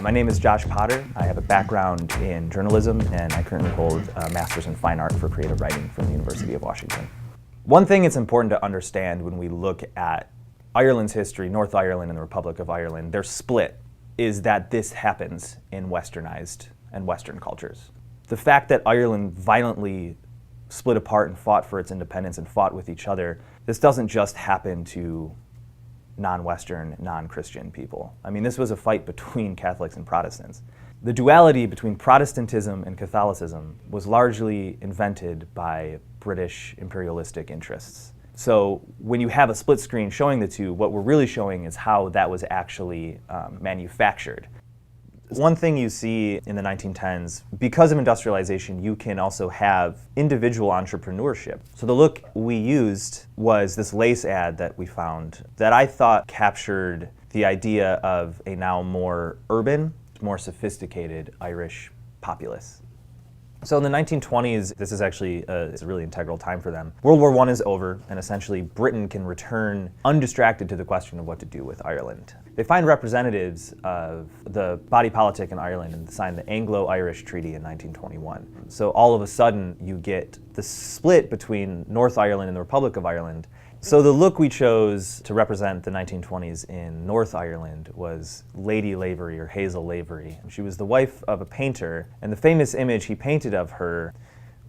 My name is Josh Potter. I have a background in journalism, and I currently hold a master's in fine art for creative writing from the University of Washington. One thing it's important to understand when we look at Ireland's history, North Ireland and the Republic of Ireland, their split, is that this happens in westernized and Western cultures. The fact that Ireland violently split apart and fought for its independence and fought with each other, this doesn't just happen to non-Western, non-Christian people. I mean, this was a fight between Catholics and Protestants. The duality between Protestantism and Catholicism was largely invented by British imperialistic interests. So when you have a split screen showing the two, what we're really showing is how that was actually manufactured. One thing you see in the 1910s, because of industrialization, you can also have individual entrepreneurship. So the look we used was this lace ad that we found that I thought captured the idea of a now more urban, more sophisticated Irish populace. So in the 1920s, this is actually it's a really integral time for them. World War I is over, and essentially Britain can return undistracted to the question of what to do with Ireland. They find representatives of the body politic in Ireland and sign the Anglo-Irish Treaty in 1921. So all of a sudden, you get the split between North Ireland and the Republic of Ireland. So the look we chose to represent the 1920s in North Ireland was Lady Lavery, or Hazel Lavery. She was the wife of a painter, and the famous image he painted of her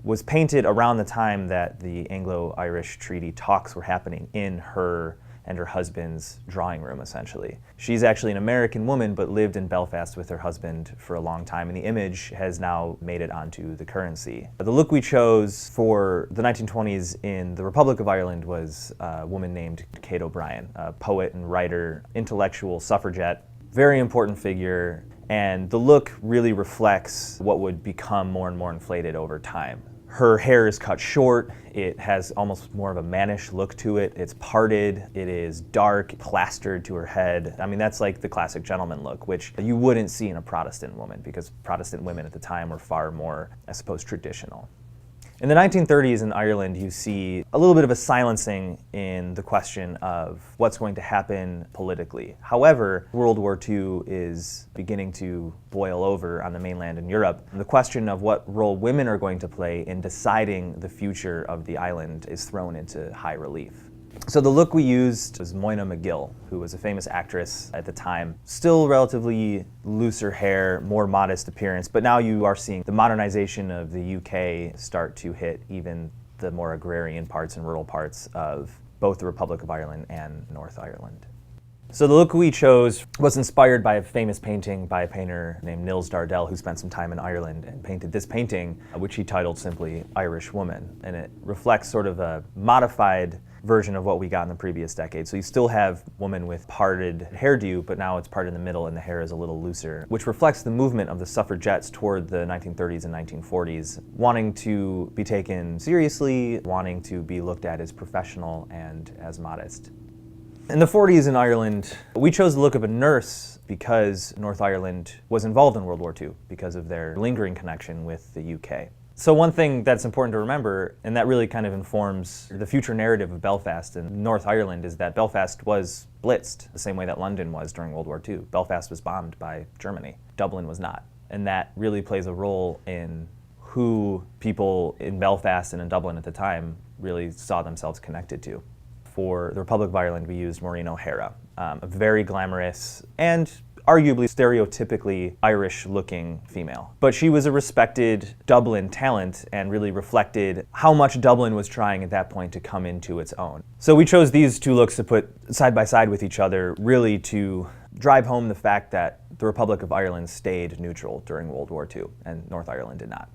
was painted around the time that the Anglo-Irish Treaty talks were happening in her and her husband's drawing room, essentially. She's actually an American woman, but lived in Belfast with her husband for a long time, and the image has now made it onto the currency. The look we chose for the 1920s in the Republic of Ireland was a woman named Kate O'Brien, a poet and writer, intellectual suffragette, very important figure, and the look really reflects what would become more and more inflated over time. Her hair is cut short, it has almost more of a mannish look to it, it's parted, it is dark, plastered to her head. I mean, that's like the classic gentleman look, which you wouldn't see in a Protestant woman, because Protestant women at the time were far more, I suppose, traditional. In the 1930s in Ireland, you see a little bit of a silencing in the question of what's going to happen politically. However, World War II is beginning to boil over on the mainland in Europe. The question of what role women are going to play in deciding the future of the island is thrown into high relief. So the look we used was Moyna McGill, who was a famous actress at the time. Still relatively looser hair, more modest appearance, but now you are seeing the modernization of the UK start to hit even the more agrarian parts and rural parts of both the Republic of Ireland and North Ireland. So the look we chose was inspired by a famous painting by a painter named Nils Dardell, who spent some time in Ireland and painted this painting, which he titled simply Irish Woman. And it reflects sort of a modified version of what we got in the previous decade. So you still have women with parted hairdo, but now it's parted in the middle and the hair is a little looser, which reflects the movement of the suffragettes toward the 1930s and 1940s, wanting to be taken seriously, wanting to be looked at as professional and as modest. In the 40s in Ireland, we chose the look of a nurse because North Ireland was involved in World War II because of their lingering connection with the UK. So one thing that's important to remember, and that really kind of informs the future narrative of Belfast and North Ireland, is that Belfast was blitzed the same way that London was during World War II. Belfast was bombed by Germany. Dublin was not. And that really plays a role in who people in Belfast and in Dublin at the time really saw themselves connected to. For the Republic of Ireland, we used Maureen O'Hara, a very glamorous and arguably stereotypically Irish-looking female. But she was a respected Dublin talent and really reflected how much Dublin was trying at that point to come into its own. So we chose these two looks to put side by side with each other, really to drive home the fact that the Republic of Ireland stayed neutral during World War II, and North Ireland did not.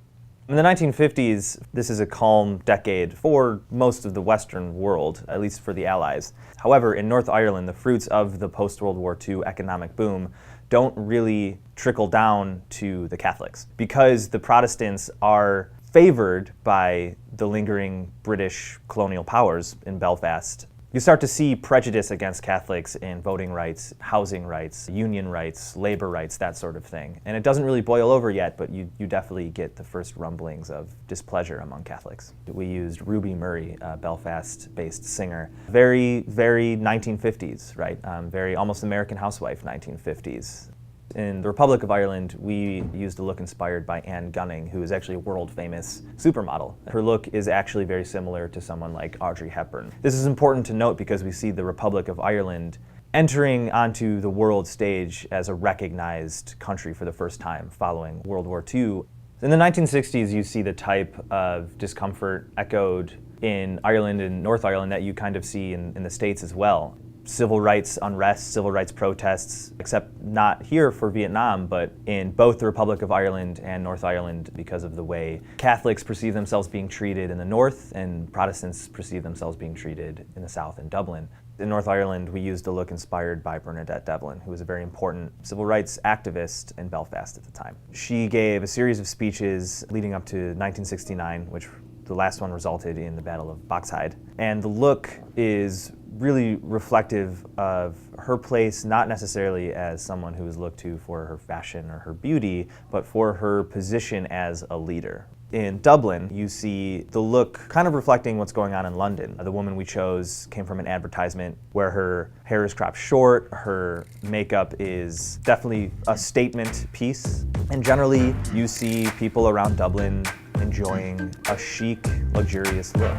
In the 1950s, this is a calm decade for most of the Western world, at least for the Allies. However, in North Ireland, the fruits of the post-World War II economic boom don't really trickle down to the Catholics, because the Protestants are favored by the lingering British colonial powers in Belfast. You start to see prejudice against Catholics in voting rights, housing rights, union rights, labor rights, that sort of thing. And it doesn't really boil over yet, but you definitely get the first rumblings of displeasure among Catholics. We used Ruby Murray, a Belfast-based singer. Very, very 1950s, right? Very almost American Housewife 1950s. In the Republic of Ireland, we used a look inspired by Anne Gunning, who is actually a world-famous supermodel. Her look is actually very similar to someone like Audrey Hepburn. This is important to note because we see the Republic of Ireland entering onto the world stage as a recognized country for the first time following World War II. In the 1960s, you see the type of discomfort echoed in Ireland and North Ireland that you kind of see in the States as well. Civil rights unrest, civil rights protests, except not here for Vietnam, but in both the Republic of Ireland and North Ireland because of the way Catholics perceive themselves being treated in the North and Protestants perceive themselves being treated in the South in Dublin. In North Ireland, we used a look inspired by Bernadette Devlin, who was a very important civil rights activist in Belfast at the time. She gave a series of speeches leading up to 1969, which the last one resulted in the Battle of Boxhide. And the look is really reflective of her place, not necessarily as someone who is looked to for her fashion or her beauty, but for her position as a leader. In Dublin, you see the look kind of reflecting what's going on in London. The woman we chose came from an advertisement where her hair is cropped short, her makeup is definitely a statement piece, and generally you see people around Dublin enjoying a chic, luxurious look.